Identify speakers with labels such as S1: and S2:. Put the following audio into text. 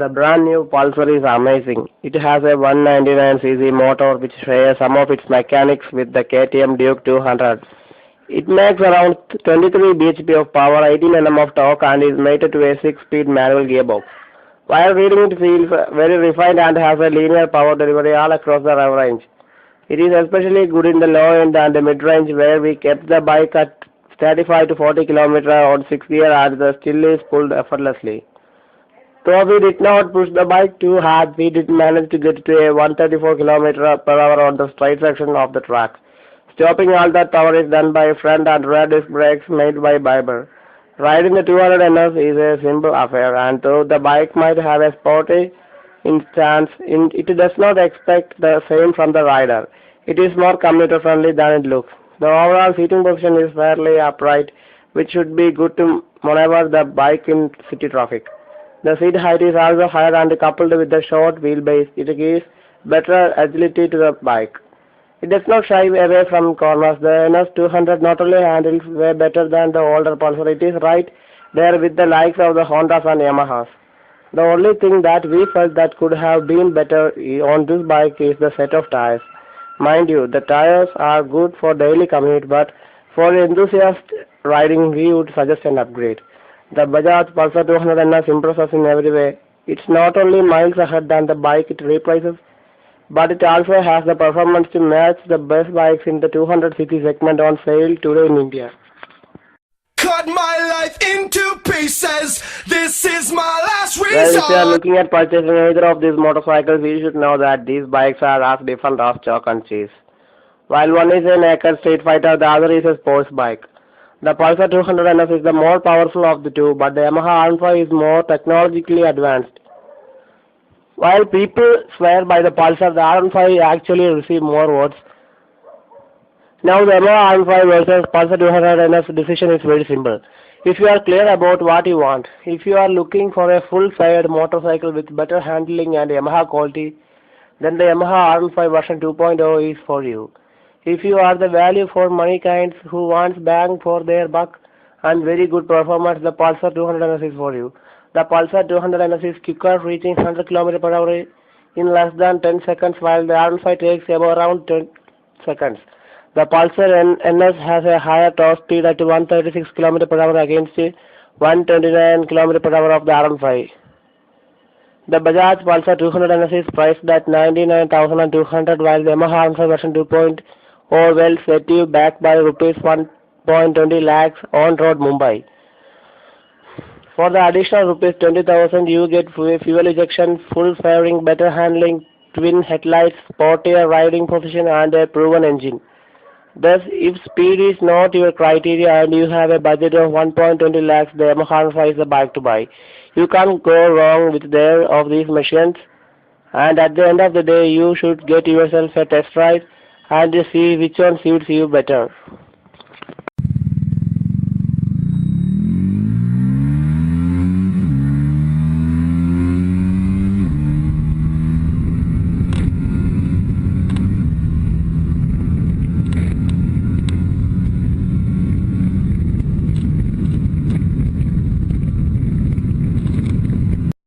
S1: The brand new Pulsar is amazing. It has a 199cc motor which shares some of its mechanics with the KTM Duke 200. It makes around 23 bhp of power, 18 Nm of torque and is mated to a 6-speed manual gearbox. While reading it feels very refined and has a linear power delivery all across the rev range. It is especially good in the low end and the mid range where we kept the bike at 35 to 40 km on 6 gear and the still is pulled effortlessly. Though we did not push the bike too hard, we did manage to get to a 134 km per hour on the straight section of the track. Stopping all that power is done by front and rear disc brakes made by Biber. Riding the 200 NS is a simple affair, and though the bike might have a sporty stance, it does not expect the same from the rider. It is more commuter friendly than it looks. The overall seating position is fairly upright, which should be good to maneuver the bike in city traffic. The seat height is also higher and coupled with the short wheelbase, it gives better agility to the bike. It does not shy away from corners. The NS200 not only handles way better than the older Pulsar, it is right there with the likes of the Hondas and Yamahas. The only thing that we felt that could have been better on this bike is the set of tires. Mind you, the tires are good for daily commute, but for enthusiast riding we would suggest an upgrade. The Bajaj Pulsar 200 NS impresses in every way. It's not only miles ahead than the bike it replaces, but it also has the performance to match the best bikes in the 200cc segment on sale today in India.
S2: Cut my life into pieces. This is my last resort.
S1: Well, if you are looking at purchasing either of these motorcycles, you should know that these bikes are as different as chalk and cheese. While one is a naked street fighter, the other is a sports bike. The Pulsar 200 NS is the more powerful of the two, but the Yamaha R5 is more technologically advanced. While people swear by the Pulsar, the R5 actually receive more votes. Now the Yamaha R5 versus Pulsar 200 NS decision is very simple. If you are clear about what you want, if you are looking for a full-sized motorcycle with better handling and Yamaha quality, then the Yamaha R5 version 2.0 is for you. If you are the value for money kinds who wants bang for their buck and very good performance, the Pulsar 200 NS is for you. The Pulsar 200 NS is quicker, reaching 100 km per hour in less than 10 seconds, while the R5 takes about around 10 seconds. The Pulsar NS has a higher top speed at 136 km per hour against 129 km per hour of the R5. The Bajaj Pulsar 200 NS is priced at 99,200, while the Yamaha R5 version 2.0 will set you back by rupees 1.20 lakhs on road Mumbai. For the additional rupees 20,000, you get fuel injection, full fairing, better handling, twin headlights, sportier riding position, and a proven engine. Thus, if speed is not your criteria and you have a budget of 1.20 lakhs, the Yamaha R5 is the bike to buy. You can't go wrong with either of these machines, and at the end of the day, you should get yourself a test ride and see which one suits you better.